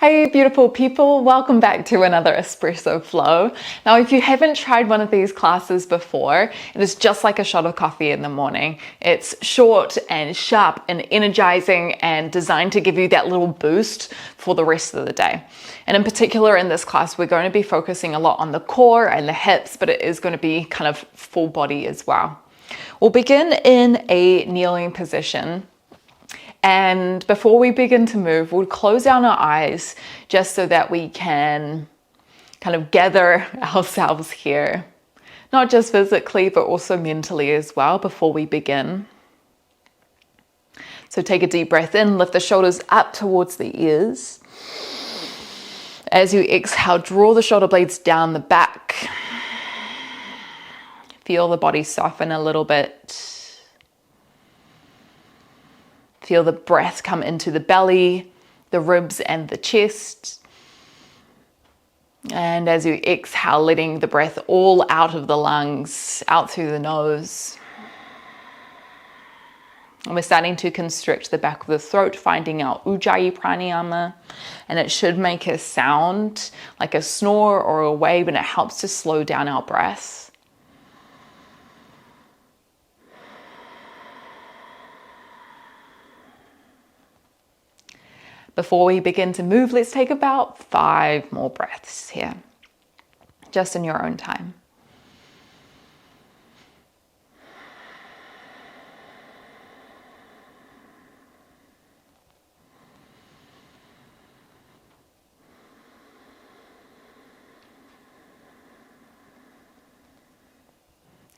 Hi beautiful people, welcome back to another Espresso Flow. Now if you haven't tried one of these classes before, it is just like a shot of coffee in the morning. It's short and sharp and energizing and designed to give you that little boost for the rest of the day. And in particular in this class, we're going to be focusing a lot on the core and the hips, but it is going to be kind of full body as well. We'll begin in a kneeling position. And before we begin to move, we'll close down our eyes just so that we can kind of gather ourselves here, not just physically, but also mentally as well before we begin. So take a deep breath in, lift the shoulders up towards the ears. As you exhale, draw the shoulder blades down the back. Feel the body soften a little bit. Feel the breath come into the belly, the ribs and the chest. And as you exhale, letting the breath all out of the lungs, out through the nose. And we're starting to constrict the back of the throat, finding our Ujjayi pranayama. And it should make a sound like a snore or a wave, and it helps to slow down our breath. Before we begin to move, let's take about 5 more breaths here, just in your own time.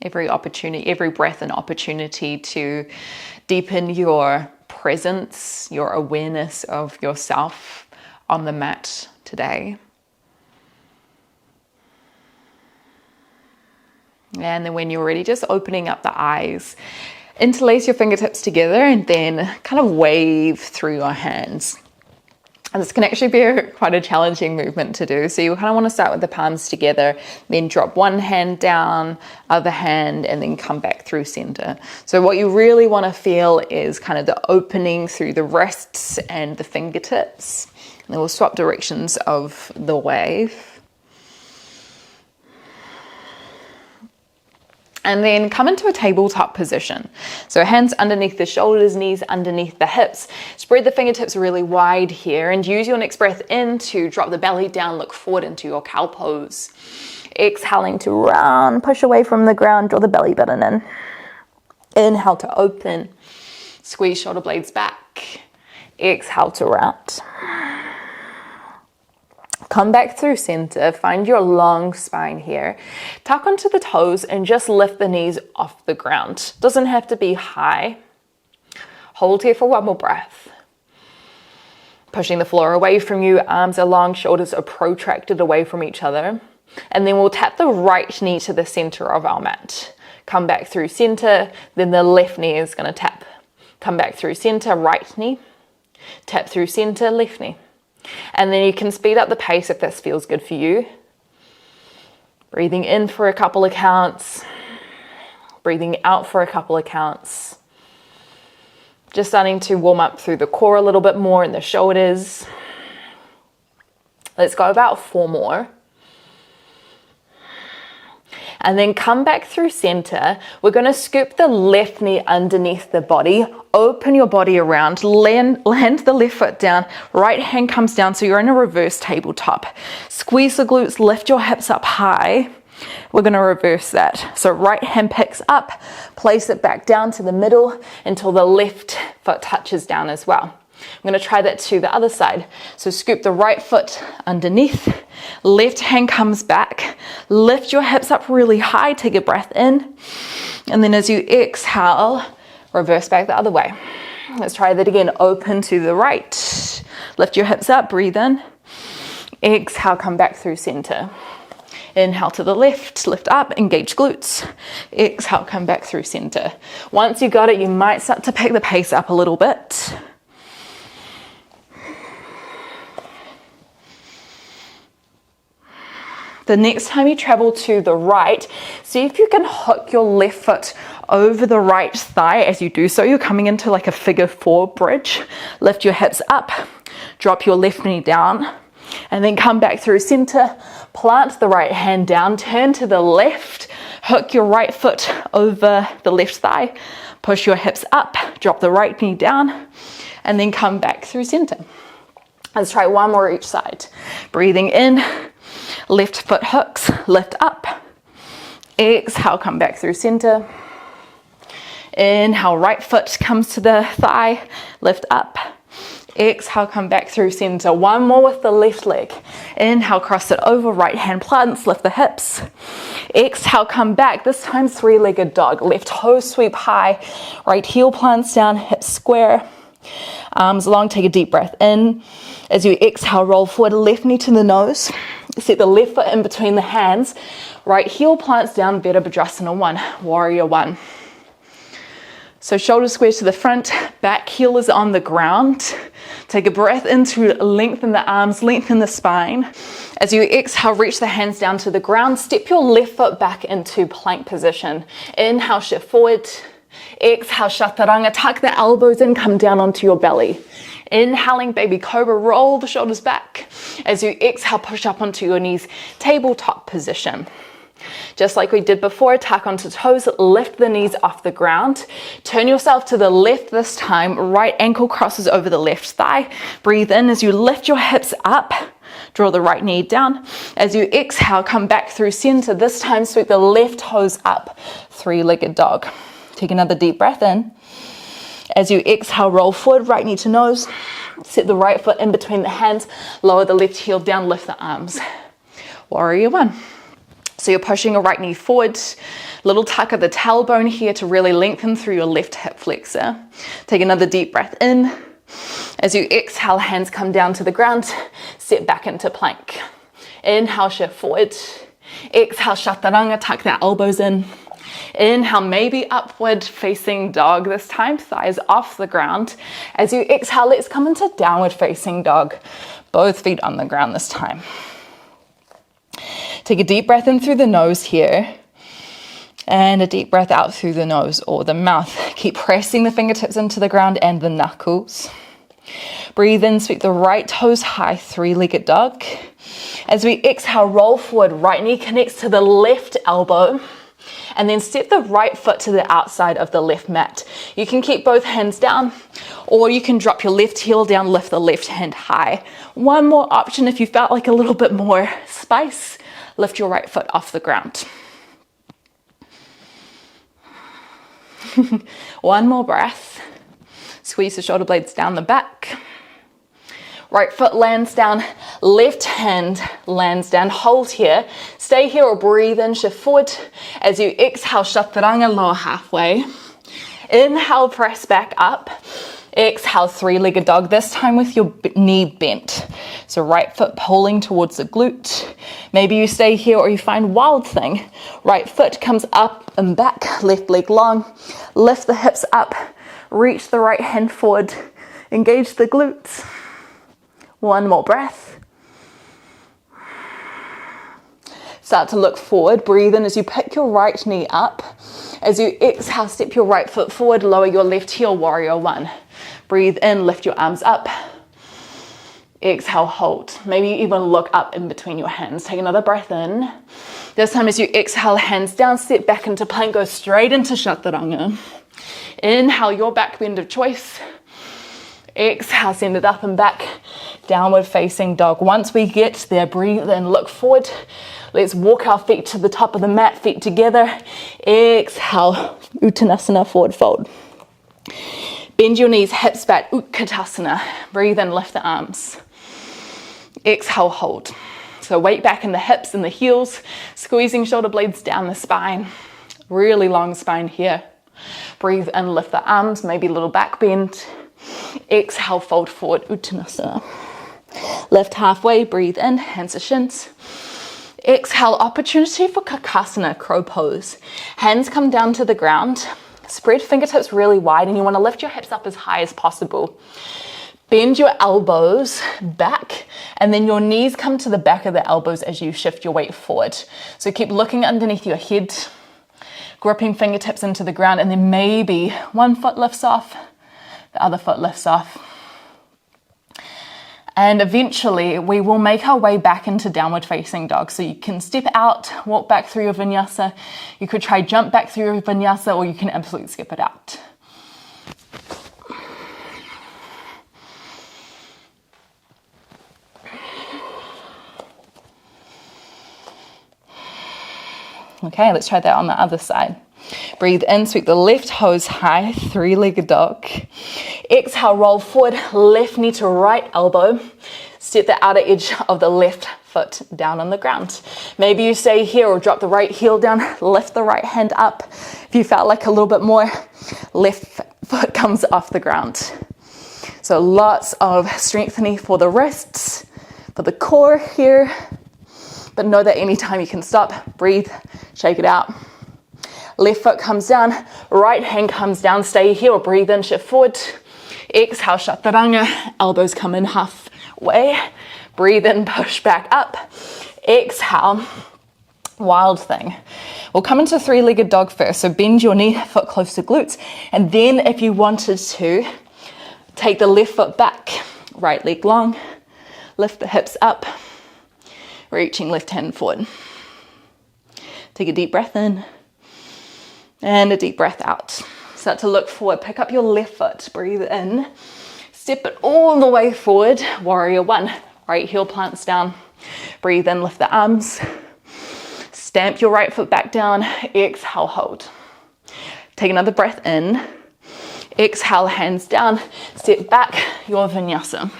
Every breath an opportunity to deepen your presence, your awareness of yourself on the mat today. And then when you're ready, just opening up the eyes, interlace your fingertips together and then kind of wave through your hands. And this can actually be quite a challenging movement to do. So you kind of want to start with the palms together, then drop one hand down, other hand, and then come back through center. So what you really want to feel is kind of the opening through the wrists and the fingertips. And then we'll swap directions of the wave. And then come into a tabletop position. So hands underneath the shoulders, knees underneath the hips. Spread the fingertips really wide here and use your next breath in to drop the belly down, look forward into your cow pose. Exhaling to round, push away from the ground, draw the belly button in. Inhale to open, squeeze shoulder blades back. Exhale to round. Come back through center, find your long spine here. Tuck onto the toes and just lift the knees off the ground. Doesn't have to be high. Hold here for one more breath. Pushing the floor away from you, arms are long, shoulders are protracted away from each other. And then we'll tap the right knee to the center of our mat. Come back through center, then the left knee is gonna tap. Come back through center, right knee. Tap through center, left knee. And then you can speed up the pace if this feels good for you. Breathing in for a couple of counts. Breathing out for a couple of counts. Just starting to warm up through the core a little bit more in the shoulders. Let's go about 4 more. And then come back through center. We're going to scoop the left knee underneath the body. Open your body around. Land the left foot down. Right hand comes down, so you're in a reverse tabletop. Squeeze the glutes, lift your hips up high. We're going to reverse that. So right hand picks up, place it back down to the middle until the left foot touches down as well. I'm going to try that to the other side. So scoop the right foot underneath, left hand comes back, lift your hips up really high, take a breath in, and then as you exhale, reverse back the other way. Let's try that again. Open to the right, lift your hips up, breathe in, exhale, come back through center. Inhale to the left, lift up, engage glutes. Exhale, come back through center. Once you got it, you might start to pick the pace up a little bit. The next time you travel to the right, see if you can hook your left foot over the right thigh. As you do so, you're coming into like a figure 4 bridge. Lift your hips up, Drop your left knee down and then come back through center. Plant the right hand down, turn to the left, hook your right foot over the left thigh, push your hips up, drop the right knee down, and then come back through center. Let's try one more each side. Breathing in, left foot hooks, lift up. Exhale, come back through center. Inhale, right foot comes to the thigh, lift up. Exhale, come back through center. One more with the left leg. Inhale, cross it over, right hand plants, lift the hips. Exhale, come back. This time, three-legged dog. Left toe sweep high, right heel plants down, hips square. Arms long, take a deep breath in. As you exhale, roll forward, left knee to the nose. Set the left foot in between the hands. Right heel plants down, Virabhadrasana 1, Warrior 1. So shoulders square to the front, back heel is on the ground. Take a breath in to lengthen the arms, lengthen the spine. As you exhale, reach the hands down to the ground. Step your left foot back into plank position. Inhale, shift forward. Exhale, chaturanga, tuck the elbows in, come down onto your belly. Inhaling, baby cobra, roll the shoulders back. As you exhale, push up onto your knees, tabletop position. Just like we did before, tuck onto toes, lift the knees off the ground. Turn yourself to the left this time, right ankle crosses over the left thigh. Breathe in as you lift your hips up. Draw the right knee down. As you exhale, come back through center. This time, sweep the left toes up, three-legged dog. Take another deep breath in. As you exhale, roll forward, right knee to nose. Set the right foot in between the hands. Lower the left heel down, lift the arms. Warrior 1. So you're pushing your right knee forward. Little tuck of the tailbone here to really lengthen through your left hip flexor. Take another deep breath in. As you exhale, hands come down to the ground. Step back into plank. Inhale, shift forward. Exhale, chaturanga, tuck the elbows in. Inhale, maybe upward facing dog this time, thighs off the ground. As you exhale, let's come into downward facing dog. Both feet on the ground this time. Take a deep breath in through the nose here. And a deep breath out through the nose or the mouth. Keep pressing the fingertips into the ground and the knuckles. Breathe in, sweep the right toes high, three-legged dog. As we exhale, roll forward, right knee connects to the left elbow. And then step the right foot to the outside of the left mat. You can keep both hands down, or you can drop your left heel down, lift the left hand high. One more option if you felt like a little bit more space, lift your right foot off the ground. One more breath. Squeeze the shoulder blades down the back. Right foot lands down, left hand lands down. Hold here. Stay here or breathe in, shift forward. As you exhale, chaturanga, lower halfway. Inhale, press back up. Exhale, three-legged dog, this time with your knee bent. So right foot pulling towards the glute. Maybe you stay here or you find wild thing. Right foot comes up and back, left leg long. Lift the hips up, reach the right hand forward. Engage the glutes. One more breath. Start to look forward. Breathe in as you pick your right knee up. As you exhale, step your right foot forward, lower your left heel, Warrior 1. Breathe in, lift your arms up. Exhale, hold. Maybe even look up in between your hands. Take another breath in. This time as you exhale, hands down, step back into plank, go straight into chaturanga. Inhale, your back bend of choice. Exhale, send it up and back. Downward facing dog. Once we get there, breathe in, look forward. Let's walk our feet to the top of the mat, feet together. Exhale, Uttanasana, forward fold. Bend your knees, hips back, Utkatasana. Breathe in, lift the arms. Exhale, hold. So weight back in the hips and the heels, squeezing shoulder blades down the spine. Really long spine here. Breathe in, lift the arms, maybe a little back bend. Exhale, fold forward, Uttanasana. Lift halfway, breathe in, hands to shins. Exhale, opportunity for Kakasana, crow pose. Hands come down to the ground. Spread fingertips really wide and you want to lift your hips up as high as possible. Bend your elbows back and then your knees come to the back of the elbows as you shift your weight forward. So keep looking underneath your head, gripping fingertips into the ground, and then maybe one foot lifts off, the other foot lifts off. And eventually we will make our way back into downward facing dog. So you can step out, walk back through your vinyasa. You could try jump back through your vinyasa, or you can absolutely skip it out. Okay, let's try that on the other side. Breathe in, sweep the left toes high, three-legged dog. Exhale, roll forward, left knee to right elbow. Step the outer edge of the left foot down on the ground. Maybe you stay here or drop the right heel down, lift the right hand up. If you felt like a little bit more, left foot comes off the ground. So lots of strengthening for the wrists, for the core here. But know that anytime you can stop, breathe, shake it out. Left foot comes down, right hand comes down, stay here or breathe in, shift forward. Exhale, chaturanga, elbows come in halfway. Breathe in, push back up. Exhale, wild thing. We'll come into three-legged dog first. So bend your knee, foot close to glutes. And then if you wanted to, take the left foot back, right leg long, lift the hips up, reaching left hand forward. Take a deep breath in and a deep breath out. Start to look forward, pick up your left foot, breathe in, step it all the way forward, warrior one. Right heel plants down, breathe in, lift the arms, stamp your right foot back down, exhale, hold. Take another breath in, exhale, hands down, step back, your vinyasa.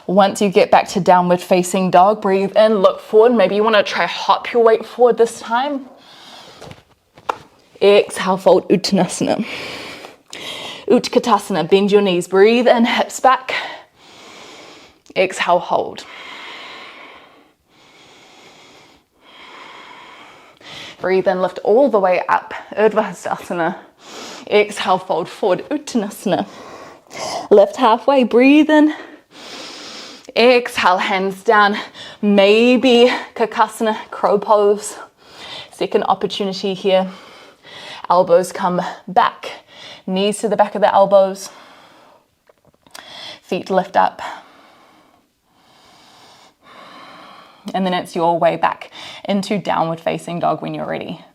Once you get back to downward facing dog, breathe in, look forward. Maybe you want to try hop your weight forward this time. Exhale, fold Uttanasana. Utkatasana, bend your knees, breathe in, hips back. Exhale, hold. Breathe in, lift all the way up, Urdhva. Exhale, fold forward, Uttanasana. Lift halfway, breathe in. Exhale, hands down, maybe Kakasana, crow pose. Second opportunity here. Elbows come back, knees to the back of the elbows. Feet lift up. And then it's your way back into downward facing dog when you're ready.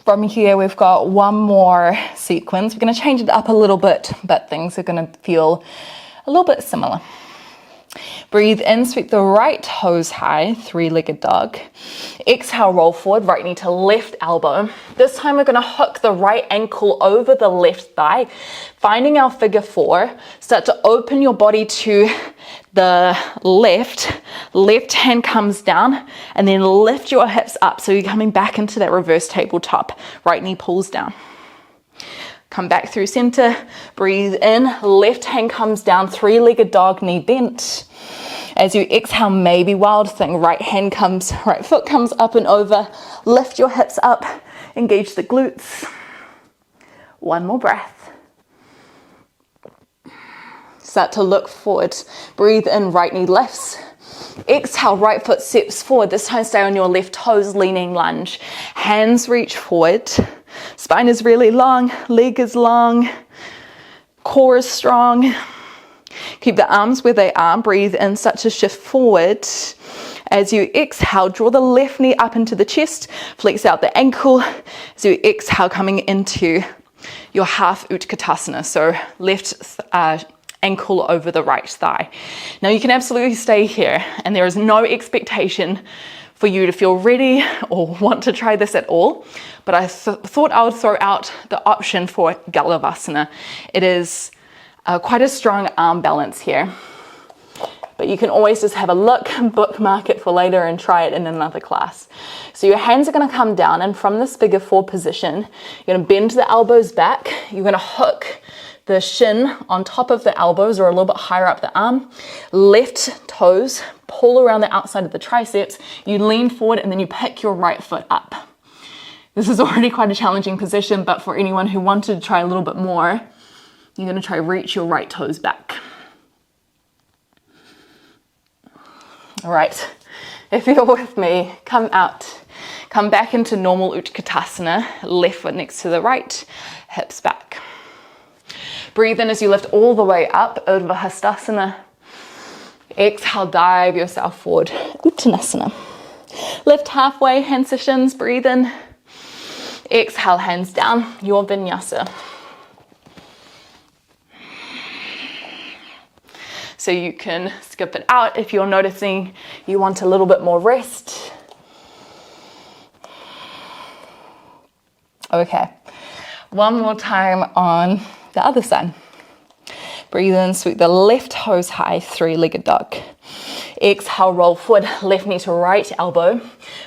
From here, we've got one more sequence. We're going to change it up a little bit, but things are going to feel a little bit similar. Breathe in, sweep the right toes high, three-legged dog. Exhale, roll forward, right knee to left elbow. This time we're going to hook the right ankle over the left thigh. Finding our figure four, start to open your body to the left hand comes down, and then lift your hips up. So you're coming back into that reverse tabletop. Right knee pulls down. Come back through center, breathe in, left hand comes down, three-legged dog, knee bent. As you exhale, maybe wild thing, right foot comes up and over, lift your hips up, engage the glutes. One more breath. Start to look forward, breathe in, right knee lifts. Exhale, right foot steps forward. This time stay on your left toes, leaning lunge. Hands reach forward. Spine is really long, leg is long, core is strong. Keep the arms where they are. Breathe in, start to shift forward. As you exhale, draw the left knee up into the chest, flex out the ankle. As you exhale, coming into your half Utkatasana. So left ankle over the right thigh. Now you can absolutely stay here, and there is no expectation for you to feel ready or want to try this at all, but I thought I would throw out the option for Galavasana. It is quite a strong arm balance here, but you can always just have a look, bookmark it for later and try it in another class. So your hands are going to come down, and from this figure four position, you're going to bend the elbows back. You're going to hook the shin on top of the elbows or a little bit higher up the arm. Left toes pull around the outside of the triceps. You lean forward and then you pick your right foot up. This is already quite a challenging position, but for anyone who wanted to try a little bit more, you're going to try reach your right toes back. All right, if you're with me, come out. Come back into normal Utkatasana, left foot next to the right, hips back. Breathe in as you lift all the way up, Urdhva Hastasana. Exhale, dive yourself forward, Uttanasana. Lift halfway, hands to shins, breathe in. Exhale, hands down, your vinyasa. So you can skip it out if you're noticing you want a little bit more rest. Okay, one more time on the other side. Breathe in, sweep the left toes high, three-legged dog. Exhale, roll forward, left knee to right elbow.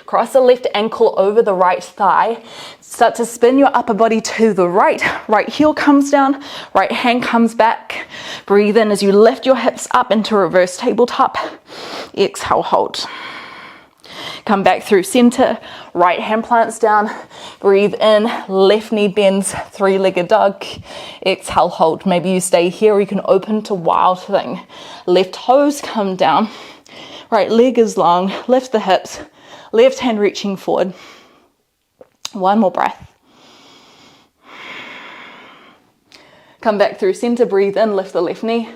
Cross the left ankle over the right thigh. Start to spin your upper body to the right. Right heel comes down, right hand comes back. Breathe in as you lift your hips up into reverse tabletop. Exhale, hold. Come back through center, right hand plants down. Breathe in, left knee bends, three-legged dog. Exhale, hold. Maybe you stay here or you can open to wild thing. Left toes come down. Right leg is long, lift the hips. Left hand reaching forward. One more breath. Come back through center, breathe in, lift the left knee.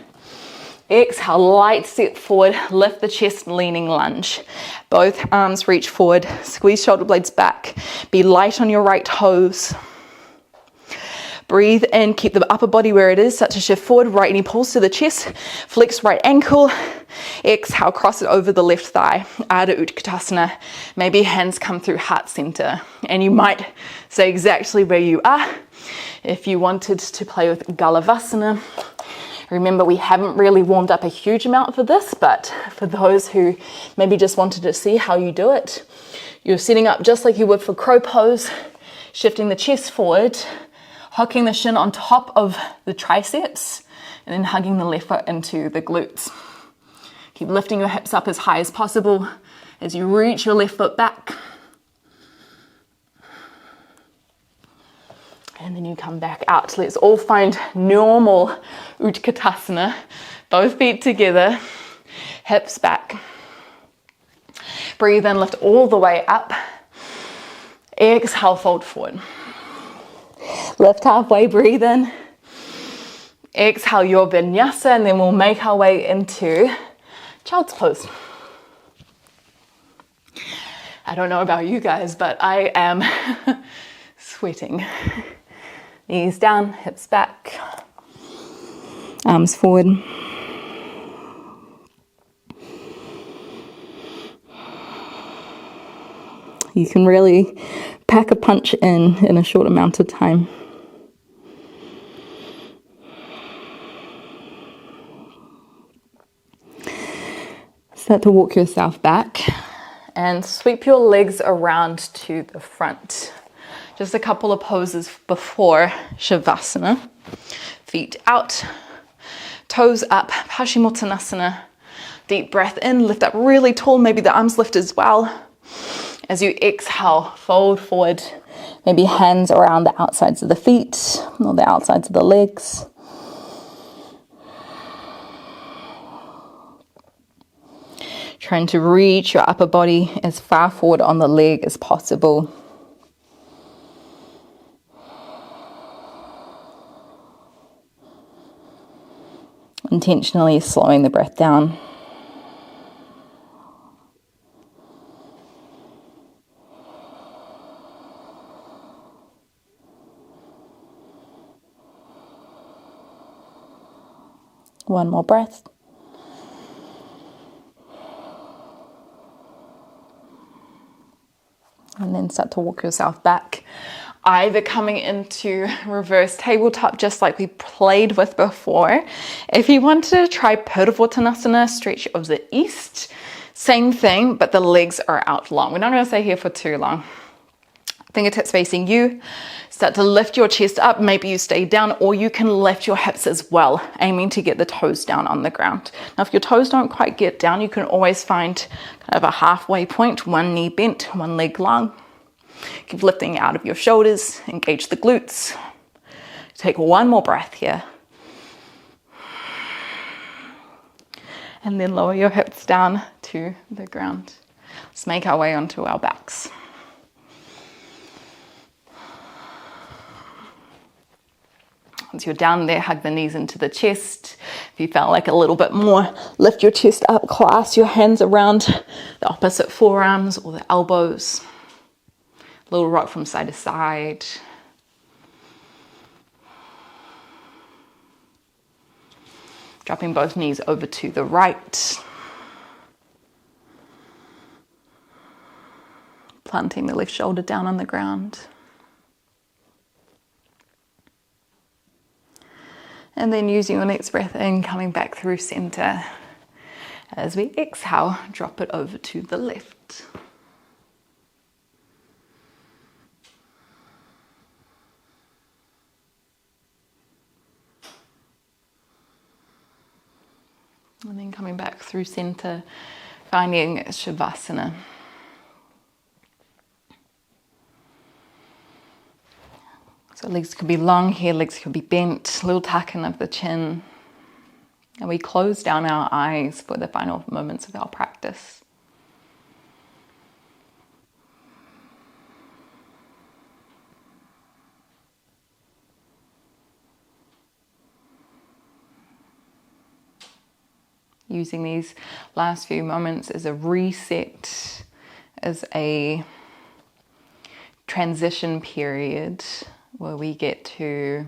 Exhale, light step forward, lift the chest, leaning lunge. Both arms reach forward, squeeze shoulder blades back. Be light on your right toes. Breathe in, keep the upper body where it is, start to shift forward, right knee pulls to the chest, flex right ankle. Exhale, cross it over the left thigh, Ardha Utkatasana. Maybe hands come through heart center. And you might stay exactly where you are. If you wanted to play with Galavasana, remember, we haven't really warmed up a huge amount for this, but for those who maybe just wanted to see how you do it, you're sitting up just like you would for crow pose, shifting the chest forward, hooking the shin on top of the triceps, and then hugging the left foot into the glutes. Keep lifting your hips up as high as possible as you reach your left foot back. And then you come back out. Let's all find normal Utkatasana. Both feet together, hips back. Breathe in, lift all the way up. Exhale, fold forward. Lift halfway, breathe in. Exhale, your vinyasa, and then we'll make our way into child's pose. I don't know about you guys, but I am sweating. Knees down, hips back, arms forward. You can really pack a punch in a short amount of time. Start to walk yourself back and sweep your legs around to the front. Just a couple of poses before Shavasana. Feet out, toes up, Paschimottanasana. Deep breath in, lift up really tall, maybe the arms lift as well. As you exhale, fold forward, maybe hands around the outsides of the feet or the outsides of the legs. Trying to reach your upper body as far forward on the leg as possible. Intentionally slowing the breath down. One more breath. And then start to walk yourself back, either coming into reverse tabletop just like we played with before. If you wanted to try Purduvottanasana, stretch of the east, same thing, but the legs are out long. We're not going to stay here for too long. Fingertips facing you. Start to lift your chest up. Maybe you stay down, or you can lift your hips as well, aiming to get the toes down on the ground. Now, if your toes don't quite get down, you can always find kind of a halfway point, one knee bent, one leg long. Keep lifting out of your shoulders, engage the glutes. Take one more breath here. And then lower your hips down to the ground. Let's make our way onto our backs. Once you're down there, hug the knees into the chest. If you felt like a little bit more, lift your chest up, clasp your hands around the opposite forearms or the elbows. A little rock from side to side. Dropping both knees over to the right. Planting the left shoulder down on the ground. And then using your next breath in, coming back through center. As we exhale, drop it over to the left. And then coming back through center, finding Shavasana. So legs could be long here, legs could be bent, a little tucking of the chin. And we close down our eyes for the final moments of our practice. Using these last few moments as a reset, as a transition period where we get to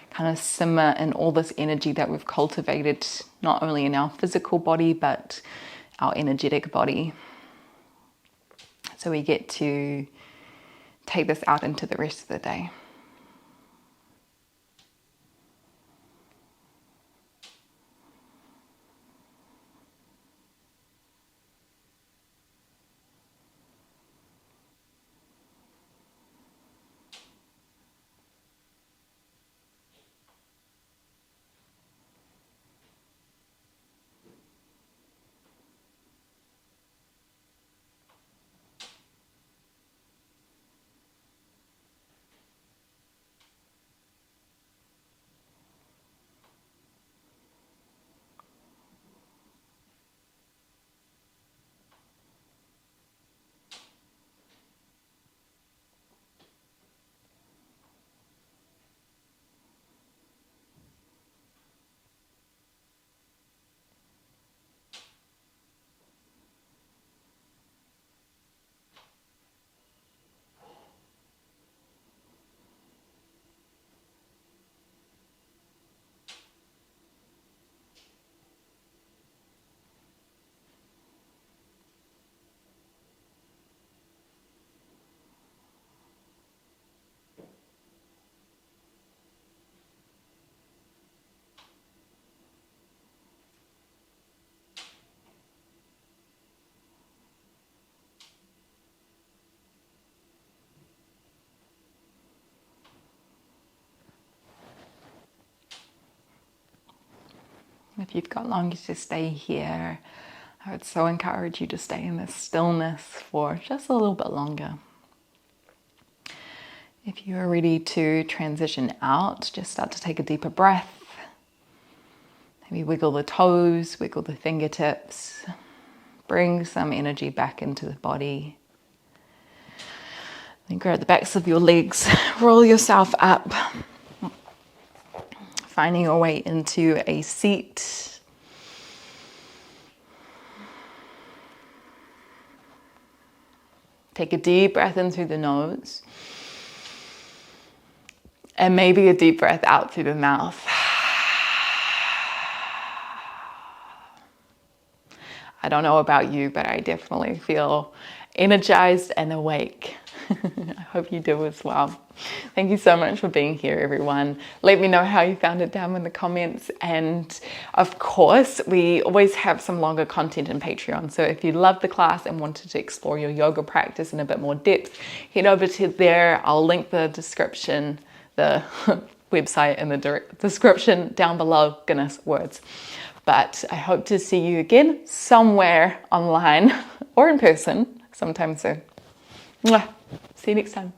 kind of simmer in all this energy that we've cultivated, not only in our physical body, but our energetic body. So we get to take this out into the rest of the day. If you've got longer to stay here, I would so encourage you to stay in this stillness for just a little bit longer. If you are ready to transition out, just start to take a deeper breath. Maybe wiggle the toes, wiggle the fingertips. Bring some energy back into the body. Then grab the backs of your legs, roll yourself up. Finding your way into a seat. Take a deep breath in through the nose. And maybe a deep breath out through the mouth. I don't know about you, but I definitely feel energized and awake. I hope you do as well. Thank you so much for being here, everyone. Let me know how you found it down in the comments. And of course, we always have some longer content in Patreon. So if you loved the class and wanted to explore your yoga practice in a bit more depth, head over to there. I'll link the description, the website in the description down below. Goodness, words. But I hope to see you again somewhere online or in person sometime soon. Mwah. See you next time.